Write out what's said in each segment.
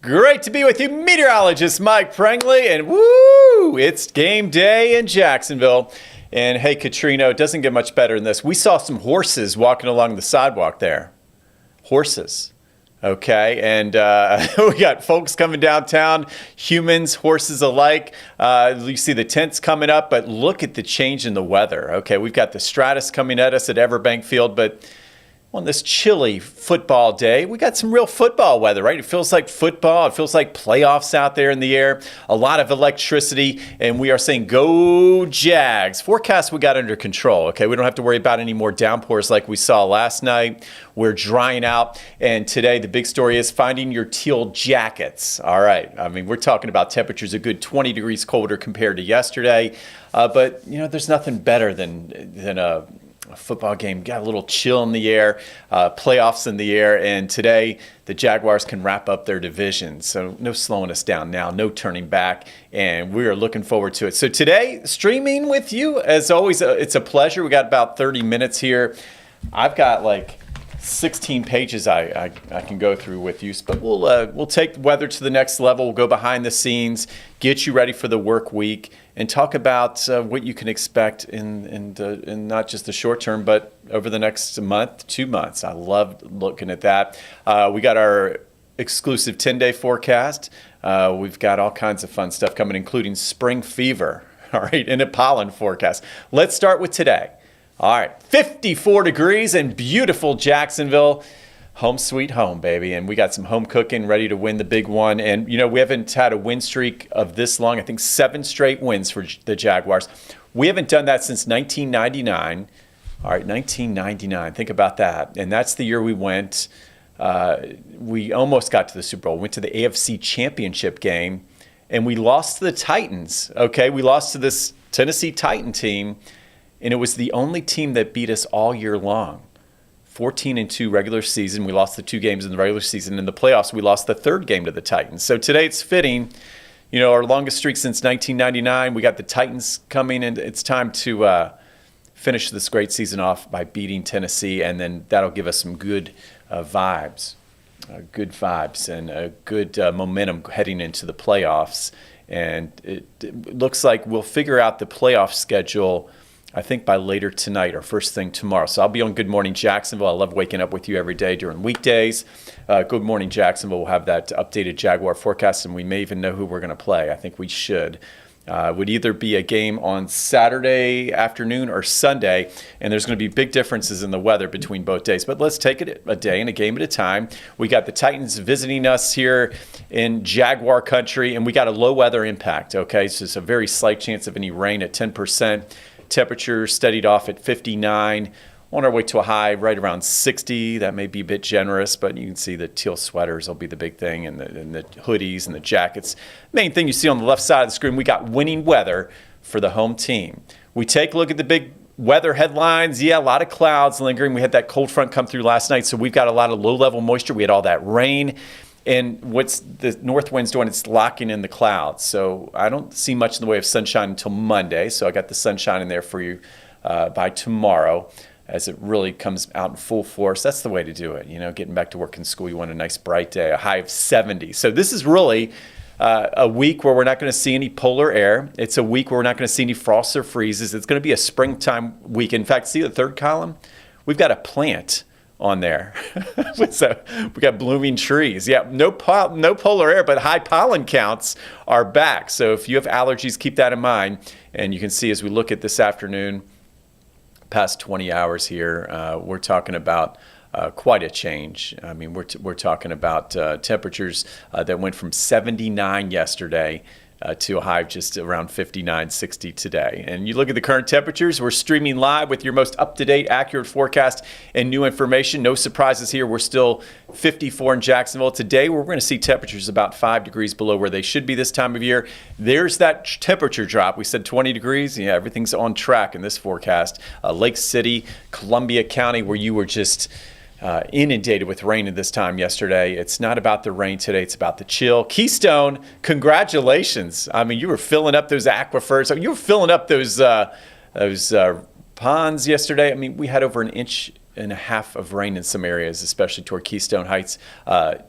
Great to be with you, meteorologist Mike Prengley, and woo, it's game day in Jacksonville. And hey, Katrina, it doesn't get much better than this. We saw some horses walking along the sidewalk there. Horses. Okay, and we got folks coming downtown, humans, horses alike. You see the tents coming up, but look at the change in the weather. Okay, we've got the Stratus coming at us at Everbank Field, but on this chilly football day, we got some real football weather, right? It feels like football. It feels like playoffs out there in the air. A lot of electricity, and we are saying go Jags. Forecast we got under control, okay? We don't have to worry about any more downpours like we saw last night. We're drying out, and today the big story is finding your teal jackets. All right, I mean, we're talking about temperatures a good 20 degrees colder compared to yesterday, but, you know, there's nothing better than a football game. Got a little chill in the air, playoffs in the air, and today the Jaguars can wrap up their division. So no slowing us down now, no turning back, and we are looking forward to it. So today, streaming with you, as always, it's a pleasure. We got about 30 minutes here. I've got like 16 pages I can go through with you, but we'll take weather to the next level. We'll go behind the scenes, get you ready for the work week, and talk about what you can expect in not just the short term, but over the next month, 2 months. I love looking at that. We got our exclusive 10-day forecast. We've got all kinds of fun stuff coming, including spring fever, all right, and a pollen forecast. Let's start with today. All right, 54 degrees in beautiful Jacksonville. Home sweet home, baby. And we got some home cooking ready to win the big one. And, you know, we haven't had a win streak of this long. I think 7 straight wins for the Jaguars. We haven't done that since 1999. All right, 1999. Think about that. And that's the year we went. We almost got to the Super Bowl. Went to the AFC Championship game. And we lost to the Titans. Okay, we lost to this Tennessee Titan team. And it was the only team that beat us all year long. 14-2 regular season. We lost the 2 games in the regular season. In the playoffs, we lost the 3rd game to the Titans. So today it's fitting. You know, our longest streak since 1999. We got the Titans coming, and it's time to finish this great season off by beating Tennessee, and then that'll give us some good vibes. Good vibes and a good momentum heading into the playoffs. And it looks like we'll figure out the playoff schedule, I think, by later tonight or first thing tomorrow. So I'll be on Good Morning Jacksonville. I love waking up with you every day during weekdays. Good Morning Jacksonville will have that updated Jaguar forecast, and we may even know who we're going to play. I think we should. It would either be a game on Saturday afternoon or Sunday, and there's going to be big differences in the weather between both days. But let's take it a day and a game at a time. We got the Titans visiting us here in Jaguar country, and we got a low weather impact, okay? So it's a very slight chance of any rain at 10%. Temperature steadied off at 59. On our way to a high right around 60. That may be a bit generous, but you can see the teal sweaters will be the big thing, and the hoodies and the jackets. Main thing you see on the left side of the screen, we got winning weather for the home team. We take a look at the big weather headlines. Yeah, a lot of clouds lingering. We had that cold front come through last night, so we've got a lot of low-level moisture. We had all that rain. And what's the north wind's doing? It's locking in the clouds. So I don't see much in the way of sunshine until Monday. So I got the sunshine in there for you by tomorrow as it really comes out in full force. That's the way to do it. You know, getting back to work in school, you want a nice bright day, a high of 70. So this is really a week where we're not going to see any polar air. It's a week where we're not going to see any frosts or freezes. It's going to be a springtime week. In fact, see the third column? We've got a plant on there. So we got blooming trees. Yeah, no polar air, but high pollen counts are back. So if you have allergies, keep that in mind. And you can see as we look at this afternoon, past 20 hours here, we're talking about quite a change. I mean, we're talking about temperatures that went from 79 yesterday to a high of just around 59, 60 today. And you look at the current temperatures, we're streaming live with your most up-to-date, accurate forecast and new information. No surprises here. We're still 54 in Jacksonville. Today, we're going to see temperatures about 5 degrees below where they should be this time of year. There's that temperature drop. We said 20 degrees. Yeah, everything's on track in this forecast. Lake City, Columbia County, where you were just inundated with rain at this time yesterday. It's not about the rain today. It's about the chill. Keystone, congratulations. I mean, you were filling up those aquifers. You were filling up those ponds yesterday. I mean, we had over an inch and a half of rain in some areas, especially toward Keystone Heights.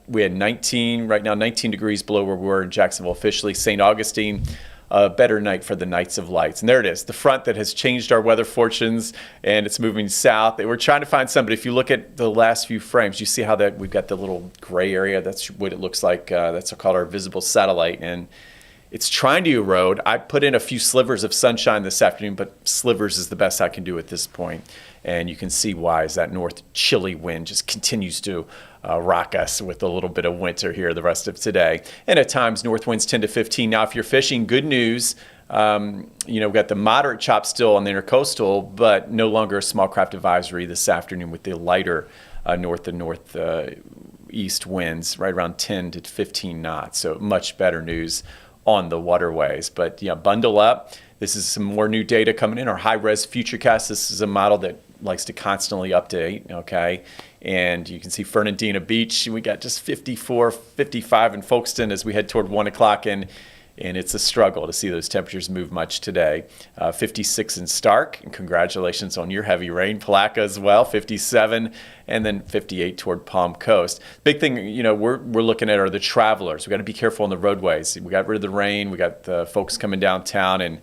We had 19, right now 19 degrees below where we were in Jacksonville officially. St. Augustine, a better night for the Nights of Lights. And there it is, the front that has changed our weather fortunes, and it's moving south. We're trying to find some, but if you look at the last few frames, you see how that we've got the little gray area. That's what it looks like. That's called our visible satellite. And it's trying to erode. I put in a few slivers of sunshine this afternoon, but slivers is the best I can do at this point. And you can see why, as that north chilly wind just continues to rock us with a little bit of winter here the rest of today. And at times, north winds 10 to 15. Now, if you're fishing, good news. We've got the moderate chop still on the intercoastal, but no longer a small craft advisory this afternoon with the lighter north and northeast winds, right around 10 to 15 knots. So much better news on the waterways. But bundle up. This is some more new data coming in. Our high-res Futurecast. This is a model that likes to constantly update, okay? And you can see Fernandina Beach. We got just 54, 55 in Folkestone as we head toward 1 o'clock. And it's a struggle to see those temperatures move much today. 56 in Stark, and congratulations on your heavy rain. Palaca as well, 57, and then 58 toward Palm Coast. Big thing, we're looking at are the travelers. We got to be careful on the roadways. We got rid of the rain. We got the folks coming downtown, and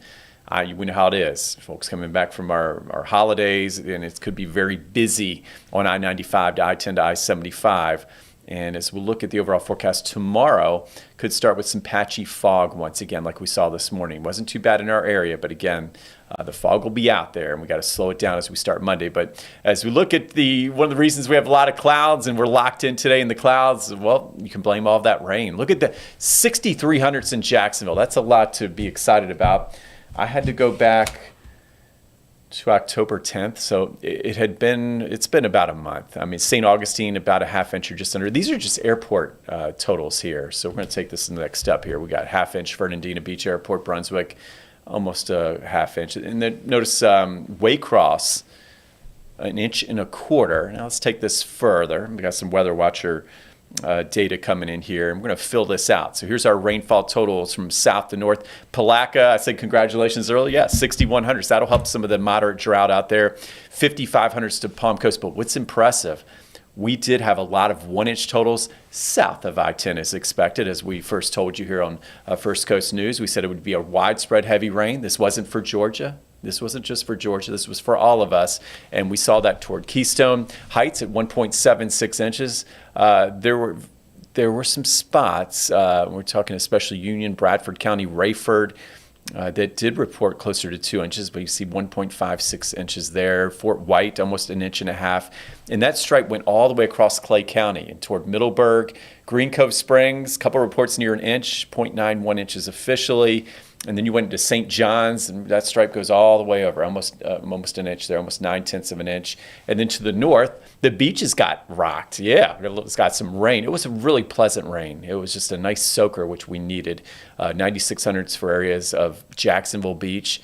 we know how it is. Folks coming back from our holidays, and it could be very busy on I-95 to I-10 to I-75. And as we look at the overall forecast tomorrow, could start with some patchy fog once again, like we saw this morning. It wasn't too bad in our area, but again, the fog will be out there, and we got to slow it down as we start Monday. But as we look at one of the reasons we have a lot of clouds and we're locked in today in the clouds, well, you can blame all of that rain. Look at the 6,300s in Jacksonville. That's a lot to be excited about. I had to go back to October 10th, so it's been about a month. I mean, St. Augustine, about a half inch or just under. These are just airport totals here, so we're going to take this to the next step here. We got half inch Fernandina Beach Airport, Brunswick, almost a half inch. And then notice Waycross, 1.25 inches. Now let's take this further. We got some Weather Watcher data coming in here. I'm going to fill this out. So here's our rainfall totals from south to north. Palaca, I said congratulations earlier. Yeah, 6,100s. That'll help some of the moderate drought out there. 5,500s to Palm Coast. But what's impressive, we did have a lot of 1-inch totals south of I-10 as expected. As we first told you here on First Coast News, we said it would be a widespread heavy rain. This wasn't for Georgia. This wasn't just for Georgia. This was for all of us. And we saw that toward Keystone Heights at 1.76 inches. There were some spots, we're talking especially Union, Bradford County, Rayford, that did report closer to 2 inches, but you see 1.56 inches there. Fort White, almost 1.5 inches. And that stripe went all the way across Clay County and toward Middleburg, Green Cove Springs, a couple reports near 1 inch, 0.91 inches officially. And then you went into St. John's, and that stripe goes all the way over, almost 1 inch there, almost 0.9 of an inch. And then to the north, the beaches got rocked. Yeah, it's got some rain. It was a really pleasant rain. It was just a nice soaker, which we needed. 9,600s for areas of Jacksonville Beach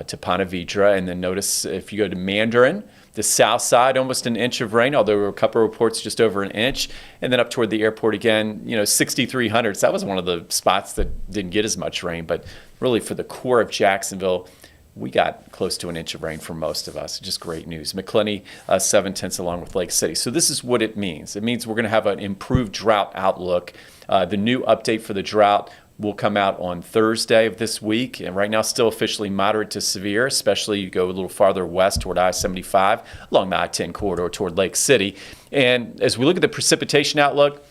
to Ponte Vedra. And then notice if you go to Mandarin, the south side, almost 1 inch of rain, although there were a couple of reports just over 1 inch. And then up toward the airport again, 6,300s. That was one of the spots that didn't get as much rain. But really for the core of Jacksonville, we got close to 1 inch of rain for most of us. Just great news. McClenny, 7/10 along with Lake City. So this is what it means. It means we're going to have an improved drought outlook. The new update for the drought will come out on Thursday of this week. And right now, still officially moderate to severe, especially you go a little farther west toward I-75 along the I-10 corridor toward Lake City. And as we look at the precipitation outlook,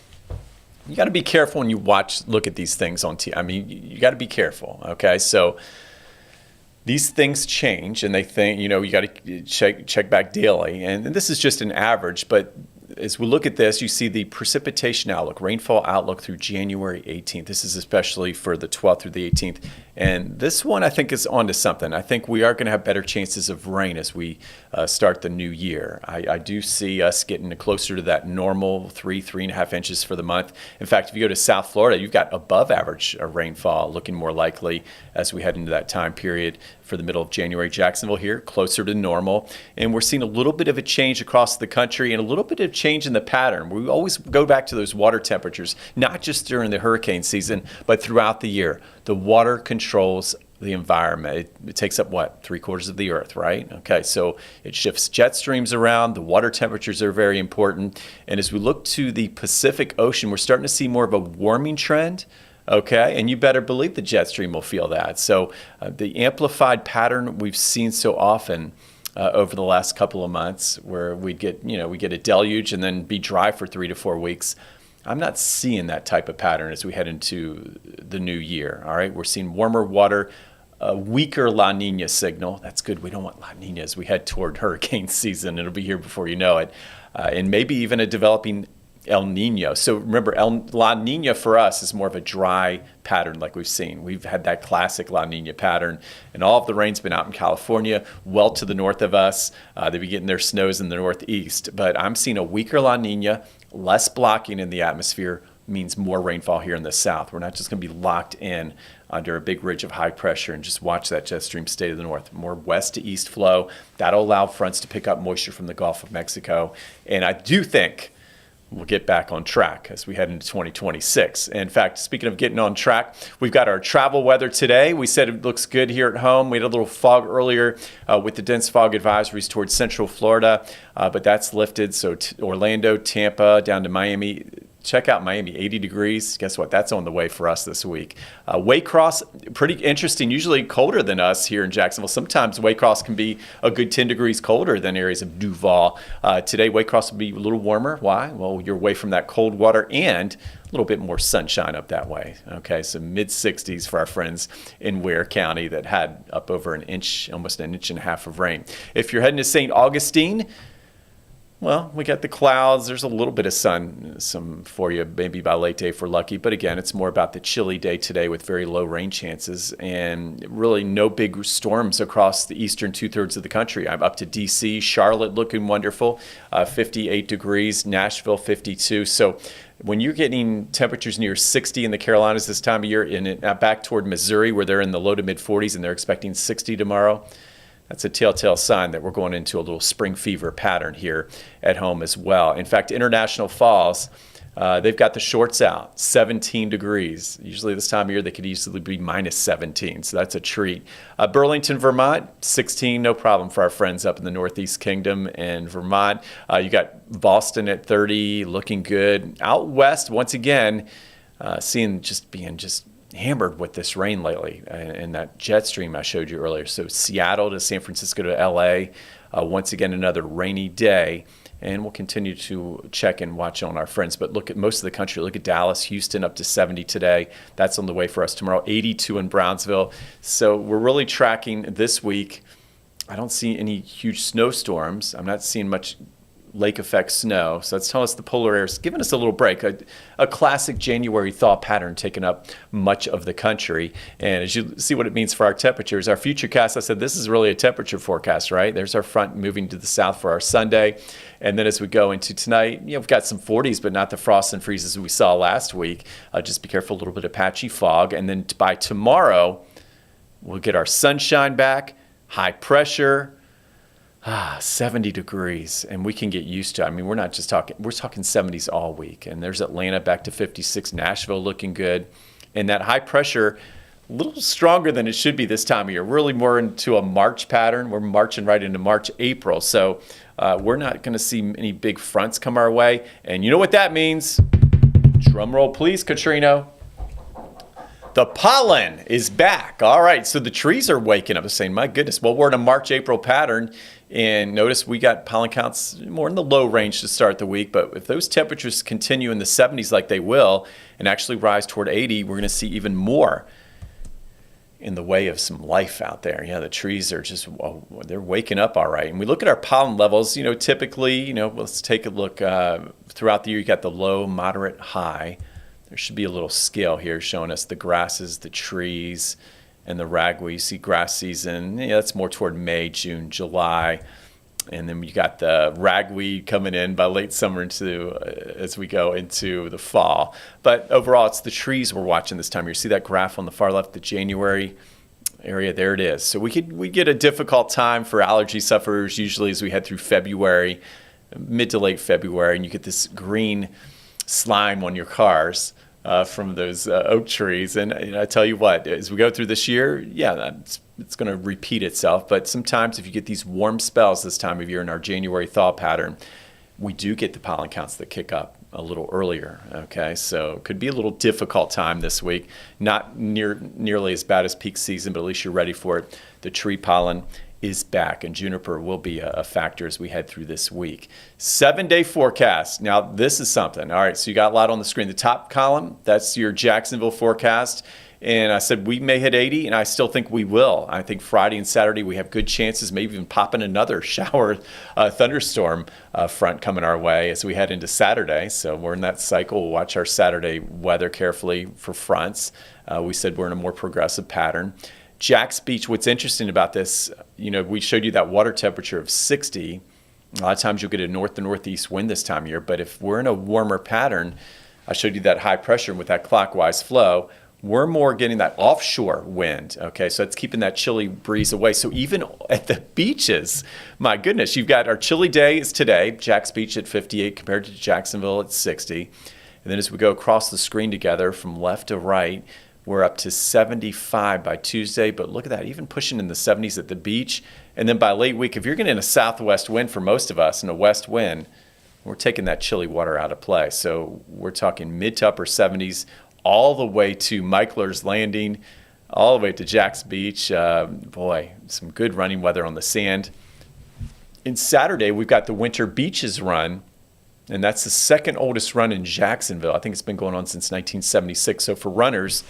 you got to be careful when you look at these things on TV. I mean, you got to be careful, okay? So these things change, and they think, you got to check back daily. And this is just an average, but as we look at this, you see the precipitation outlook, rainfall outlook through January 18th. This is especially for the 12th through the 18th. And this one, I think, is onto something. I think we are going to have better chances of rain as we start the new year. I do see us getting closer to that normal 3.5 inches for the month. In fact, if you go to South Florida, you've got above average rainfall looking more likely as we head into that time period for the middle of January. Jacksonville here, closer to normal. And we're seeing a little bit of a change across the country and a little bit of change in the pattern. We always go back to those water temperatures, not just during the hurricane season, but throughout the year. The water controls the environment. It takes up what, 3/4 of the earth, right? Okay, so it shifts jet streams around. The water temperatures are very important. And as we look to the Pacific Ocean, we're starting to see more of a warming trend. Okay, and you better believe the jet stream will feel that. So the amplified pattern we've seen so often over the last couple of months, where we get a deluge and then be dry for 3 to 4 weeks. I'm not seeing that type of pattern as we head into the new year. All right, we're seeing warmer water, a weaker La Nina signal. That's good. We don't want La Nina as we head toward hurricane season. It'll be here before you know it, and maybe even a developing El Nino. So remember, La Nina for us is more of a dry pattern like we've seen. We've had that classic La Nina pattern, and all of the rain's been out in California, well to the north of us. They've been getting their snows in the northeast. But I'm seeing a weaker La Nina, less blocking in the atmosphere, means more rainfall here in the south. We're not just going to be locked in under a big ridge of high pressure and just watch that jet stream stay to the north. More west to east flow. That'll allow fronts to pick up moisture from the Gulf of Mexico. And I do think we'll get back on track as we head into 2026. In fact, speaking of getting on track, we've got our travel weather today. We said it looks good here at home. We had a little fog earlier with the dense fog advisories towards central Florida, but that's lifted. So Orlando, Tampa, down to Miami. Check out Miami, 80 degrees. Guess what? That's on the way for us this week. Waycross, pretty interesting. Usually colder than us here in Jacksonville. Sometimes Waycross can be a good 10 degrees colder than areas of Duval. Today, Waycross will be a little warmer. Why? Well, you're away from that cold water and a little bit more sunshine up that way. Okay, so mid-60s for our friends in Ware County that had up over an inch, almost an inch and a half of rain. If you're heading to St. Augustine, well, we got the clouds. There's a little bit of sun, some for you, maybe by late day if we're lucky. But again, it's more about the chilly day today with very low rain chances and really no big storms across the eastern 2/3 of the country. I'm up to D.C., Charlotte looking wonderful, 58 degrees, Nashville 52. So when you're getting temperatures near 60 in the Carolinas this time of year, and back toward Missouri where they're in the low to mid 40s and they're expecting 60 tomorrow, that's a telltale sign that we're going into a little spring fever pattern here at home as well. In fact, International Falls, they've got the shorts out, 17 degrees. Usually this time of year, they could easily be minus 17, so that's a treat. Burlington, Vermont, 16, no problem for our friends up in the Northeast Kingdom and Vermont. You got Boston at 30, looking good. Out west, once again, being hammered with this rain lately and that jet stream I showed you earlier. So Seattle to San Francisco to LA, once again another rainy day, and we'll continue to check and watch on our friends. But look at most of the country. Look at Dallas, Houston up to 70 today. That's on the way for us tomorrow. 82 in Brownsville. So we're really tracking this week. I don't see any huge snowstorms. I'm not seeing much lake effect snow. So that's telling us the polar air is giving us a little break. A classic January thaw pattern taking up much of the country. And as you see what it means for our temperatures, our futurecast, I said this is really a temperature forecast, right? There's our front moving to the south for our Sunday. And then as we go into tonight, we've got some 40s, but not the frosts and freezes we saw last week. Just be careful, a little bit of patchy fog. And then by tomorrow, we'll get our sunshine back, high pressure, 70 degrees, and we can get used to it. I mean, we're talking 70s all week. And there's Atlanta back to 56, Nashville looking good. And that high pressure, a little stronger than it should be this time of year. Really more into a March pattern. We're marching right into March, April. So we're not going to see any big fronts come our way. And you know what that means? Drum roll, please, Katrina. The pollen is back. All right, so the trees are waking up and saying, my goodness, well, we're in a March-April pattern. And notice we got pollen counts more in the low range to start the week. But if those temperatures continue in the 70s like they will and actually rise toward 80, we're going to see even more in the way of some life out there. Yeah, the trees are just, they're waking up all right. And we look at our pollen levels, typically, let's take a look throughout the year. You got the low, moderate, high. There should be a little scale here showing us the grasses, the trees, and the ragweed. You see grass season, that's more toward May, June, July. And then you got the ragweed coming in by late summer as we go into the fall. But overall, it's the trees we're watching this time. You see that graph on the far left, the January area, there it is. So we get a difficult time for allergy sufferers usually as we head through February, mid to late February, and you get this green slime on your cars. from those oak trees. And I tell you what, as we go through this year, yeah, it's going to repeat itself. But sometimes if you get these warm spells this time of year in our January thaw pattern, we do get the pollen counts that kick up a little earlier. Okay, so it could be a little difficult time this week. Not nearly as bad as peak season, but at least you're ready for it. The tree pollen is back, and juniper will be a factor as we head through this week. 7-day forecast. Now, this is something. All right, so you got a lot on the screen. The top column, that's your Jacksonville forecast. And I said we may hit 80, and I still think we will. I think Friday and Saturday we have good chances, maybe even popping another shower thunderstorm front coming our way as we head into Saturday. So we're in that cycle. We'll watch our Saturday weather carefully for fronts. We said we're in a more progressive pattern. Jax Beach, what's interesting about this, we showed you that water temperature of 60. A lot of times you'll get a north to northeast wind this time of year, but if we're in a warmer pattern, I showed you that high pressure with that clockwise flow, we're more getting that offshore wind, okay? So it's keeping that chilly breeze away. So even at the beaches, my goodness, you've got our chilly day is today, Jax Beach at 58 compared to Jacksonville at 60. And then as we go across the screen together from left to right, we're up to 75 by Tuesday, but look at that, even pushing in the 70s at the beach. And then by late week, if you're getting a southwest wind for most of us and a west wind, we're taking that chilly water out of play. So we're talking mid to upper 70s all the way to Michler's Landing, all the way to Jax Beach. Boy, some good running weather on the sand. And Saturday, we've got the Winter Beaches Run, and that's the second oldest run in Jacksonville. I think it's been going on since 1976. So for runners,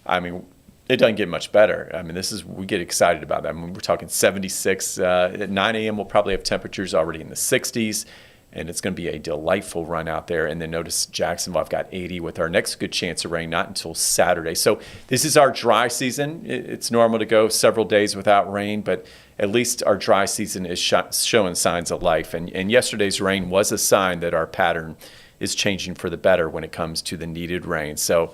I mean, it doesn't get much better. I mean, we get excited about that. I mean, we're talking 76. At 9 a.m., we'll probably have temperatures already in the 60s. And it's going to be a delightful run out there. And then notice Jacksonville, I've got 80 with our next good chance of rain, not until Saturday. So this is our dry season. It's normal to go several days without rain, but at least our dry season is showing signs of life. And yesterday's rain was a sign that our pattern is changing for the better when it comes to the needed rain. So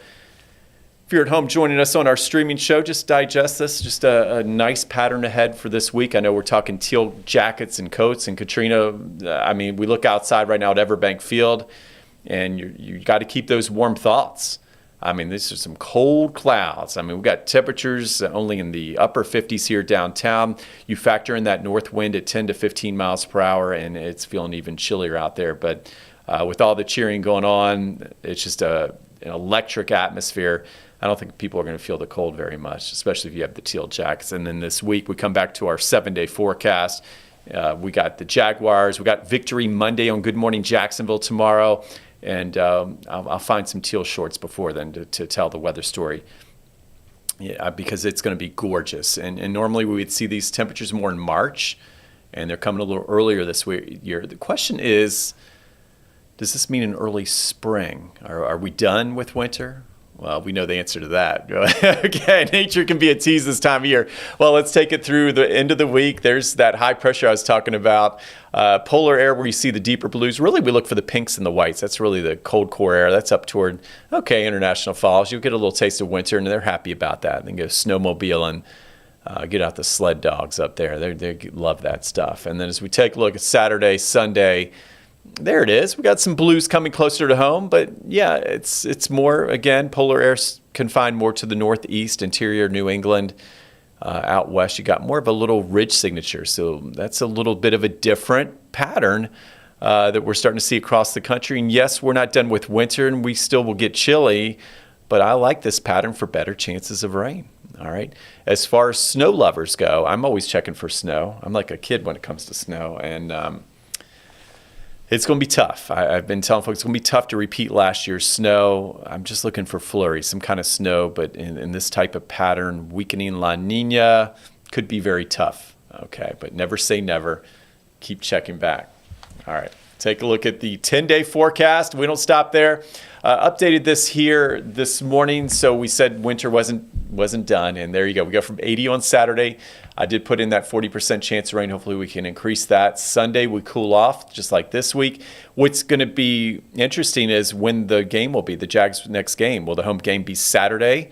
if you're at home joining us on our streaming show, just digest this. Just a nice pattern ahead for this week. I know we're talking teal jackets and coats. And Katrina, I mean, we look outside right now at Everbank Field, and you got to keep those warm thoughts. I mean, these are some cold clouds. I mean, we've got temperatures only in the upper 50s here downtown. You factor in that north wind at 10 to 15 miles per hour, and it's feeling even chillier out there. But with all the cheering going on, it's just an electric atmosphere. I don't think people are going to feel the cold very much, especially if you have the teal jackets. And then this week, we come back to our 7-day forecast. We got the Jaguars. We got Victory Monday on Good Morning Jacksonville tomorrow. And I'll find some teal shorts before then to tell the weather story, because it's going to be gorgeous. And normally we would see these temperatures more in March, and they're coming a little earlier this year. The question is, does this mean an early spring? Are we done with winter? Well, we know the answer to that. Okay, nature can be a tease this time of year. Well, let's take it through the end of the week. There's that high pressure I was talking about. Polar air where you see the deeper blues. Really, we look for the pinks and the whites. That's really the cold core air. That's up toward, International Falls. You'll get a little taste of winter, and they're happy about that. Then go snowmobile and get out the sled dogs up there. They love that stuff. And then as we take a look at Saturday, Sunday, there it is. We got some blues coming closer to home, but yeah, it's more, again, polar air confined more to the northeast, interior New England. Out west, you got more of a little ridge signature. So that's a little bit of a different pattern that we're starting to see across the country. And yes, we're not done with winter, and we still will get chilly, but I like this pattern for better chances of rain. All right. As far as snow lovers go, I'm always checking for snow. I'm like a kid when it comes to snow, and it's going to be tough. I've been telling folks it's going to be tough to repeat last year's snow. I'm just looking for flurries, some kind of snow, but in this type of pattern, weakening La Nina could be very tough. Okay, but never say never. Keep checking back. All right, take a look at the 10-day forecast. We don't stop there. Updated this here this morning, so we said winter wasn't done, and there you go. We go from 80 on Saturday. I did put in that 40% chance of rain. Hopefully we can increase that. Sunday we cool off, just like this week. What's going to be interesting is when the game will be, the Jags' next game. Will the home game be Saturday?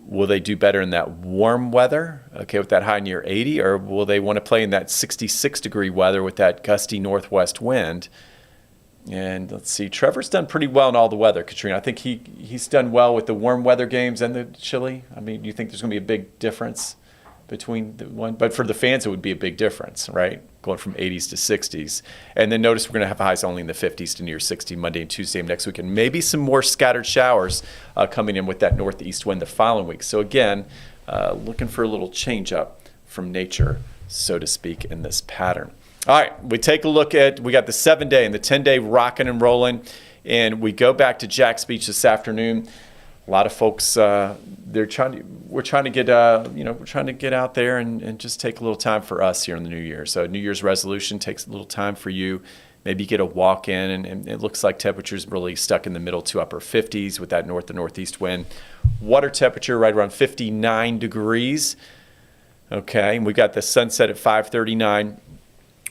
Will they do better in that warm weather, okay, with that high near 80, or will they want to play in that 66-degree weather with that gusty northwest wind? And let's see, Trevor's done pretty well in all the weather, Katrina. I think he's done well with the warm weather games and the chilly. I mean, do you think there's going to be a big difference between the one? But for the fans, it would be a big difference, right? Going from 80s to 60s. And then notice we're going to have highs only in the 50s to near 60 Monday and Tuesday of next week. And maybe some more scattered showers coming in with that northeast wind the following week. So again, looking for a little change up from nature, so to speak, in this pattern. All right, we take a look at, we got the 7-day and the 10-day rocking and rolling, and we go back to Jax Beach this afternoon. A lot of folks, we're trying to get out there and just take a little time for us here in the new year. So New Year's resolution takes a little time for you. Maybe get a walk in, and it looks like temperatures really stuck in the middle to upper 50s with that north to northeast wind. Water temperature right around 59 degrees. Okay, and we got the sunset at 5:39.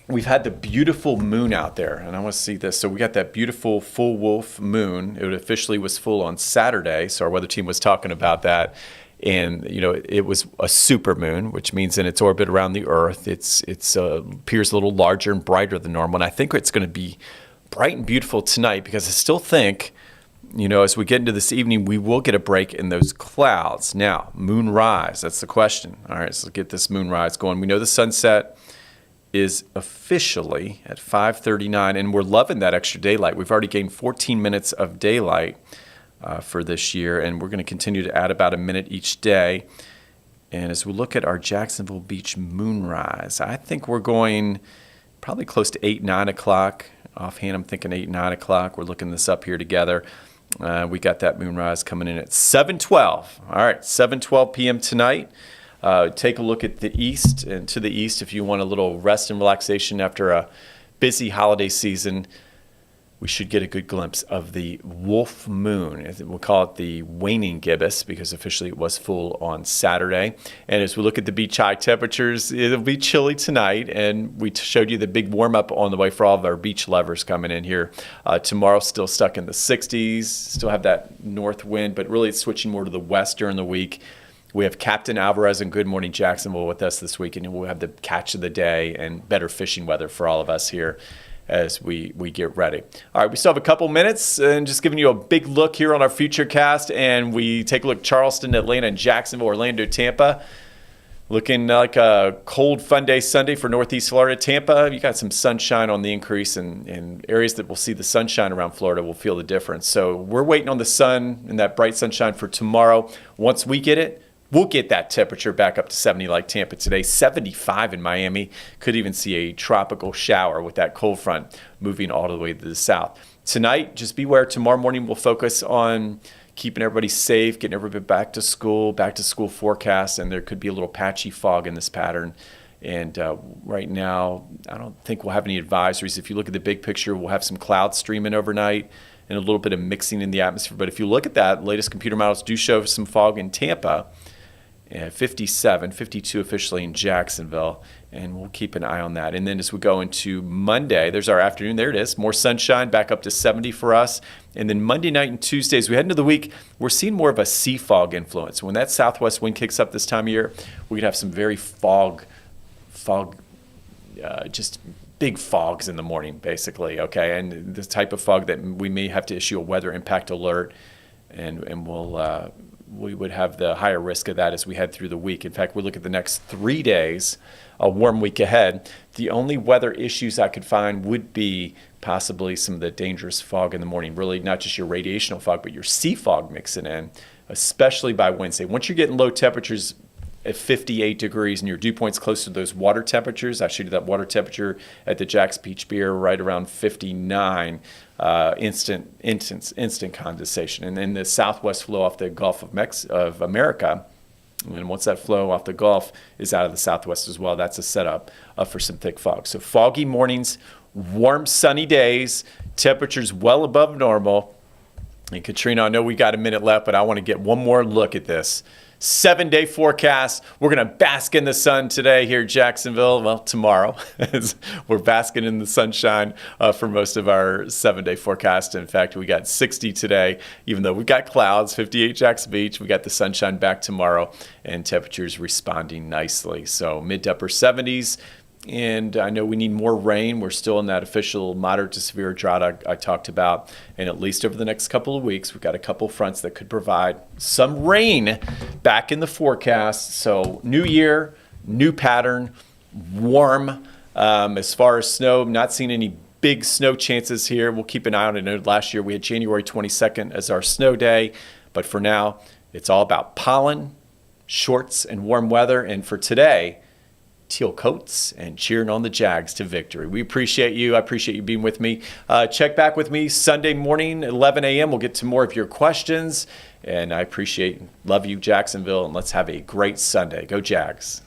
We've had the beautiful moon out there, and I want to see this. So we got that beautiful full wolf moon. It officially was full on Saturday, so our weather team was talking about that. And it was a super moon, which means in its orbit around the Earth, it appears a little larger and brighter than normal. And I think it's going to be bright and beautiful tonight, because I still think, as we get into this evening, we will get a break in those clouds. Now, moon rise, that's the question. All right, so let's get this moon rise going. We know the sunset is officially at 5:39, and we're loving that extra daylight. We've already gained 14 minutes of daylight for this year, and we're going to continue to add about a minute each day. And as we look at our Jacksonville Beach moonrise, I think we're going probably close to 8, 9 o'clock. Offhand, I'm thinking 8, 9 o'clock. We're looking this up here together. We got that moonrise coming in at 7:12. All right, 7:12 p.m. tonight. Take a look at the east and to the east if you want a little rest and relaxation after a busy holiday season. We should get a good glimpse of the wolf moon. We'll call it the waning gibbous, because officially it was full on Saturday. And as we look at the beach high temperatures, it'll be chilly tonight. And we showed you the big warm up on the way for all of our beach lovers coming in here. Tomorrow still stuck in the 60s, still have that north wind, but really it's switching more to the west during the week. We have Captain Alvarez and Good Morning Jacksonville with us this week, and we'll have the catch of the day and better fishing weather for all of us here as we get ready. All right, we still have a couple minutes, and just giving you a big look here on our future cast, and we take a look at Charleston, Atlanta, and Jacksonville, Orlando, Tampa. Looking like a cold, fun day Sunday for Northeast Florida. Tampa, you got some sunshine on the increase, and areas that will see the sunshine around Florida will feel the difference. So we're waiting on the sun and that bright sunshine for tomorrow. Once we get it, we'll get that temperature back up to 70 like Tampa today, 75 in Miami. Could even see a tropical shower with that cold front moving all the way to the south. Tonight, just beware. Tomorrow morning, we'll focus on keeping everybody safe, getting everybody back to school forecast, and there could be a little patchy fog in this pattern. And right now, I don't think we'll have any advisories. If you look at the big picture, we'll have some clouds streaming overnight and a little bit of mixing in the atmosphere. But if you look at that, latest computer models do show some fog in Tampa. 57, 52 officially in Jacksonville, and we'll keep an eye on that. And then as we go into Monday, there's our afternoon. There it is. More sunshine, back up to 70 for us. And then Monday night and Tuesday, as we head into the week, we're seeing more of a sea fog influence. When that southwest wind kicks up this time of year, we could have some very just big fogs in the morning, basically, okay? And the type of fog that we may have to issue a weather impact alert, and we would have the higher risk of that as we head through the week. In fact, we look at the next 3 days, a warm week ahead. The only weather issues I could find would be possibly some of the dangerous fog in the morning, really not just your radiational fog, but your sea fog mixing in, especially by Wednesday. Once you're getting low temperatures at 58 degrees and your dew point's close to those water temperatures, I showed you that water temperature at the Jax Beach Pier right around 59, instant condensation. And then the southwest flow off the Gulf of America, and once that flow off the Gulf is out of the southwest as well, that's a setup for some thick fog. So foggy mornings, warm sunny days, temperatures well above normal. And Katrina, I know we got a minute left, but I want to get one more look at this 7-day forecast. We're going to bask in the sun today here in Jacksonville. Well, tomorrow. We're basking in the sunshine for most of our 7-day forecast. In fact, we got 60 today, even though we've got clouds, 58 Jax Beach. We got the sunshine back tomorrow, and temperatures responding nicely. So mid to upper 70s. And I know we need more rain. We're still in that official moderate to severe drought I talked about. And at least over the next couple of weeks, we've got a couple fronts that could provide some rain back in the forecast. So new year, new pattern, warm. As far as snow, I'm not seeing any big snow chances here. We'll keep an eye on it. I know last year we had January 22nd as our snow day. But for now, it's all about pollen, shorts, and warm weather. And for today, teal coats and cheering on the Jags to victory. We appreciate you. I appreciate you being with me. Check back with me Sunday morning, 11 a.m. We'll get to more of your questions. And I love you, Jacksonville. And let's have a great Sunday. Go Jags.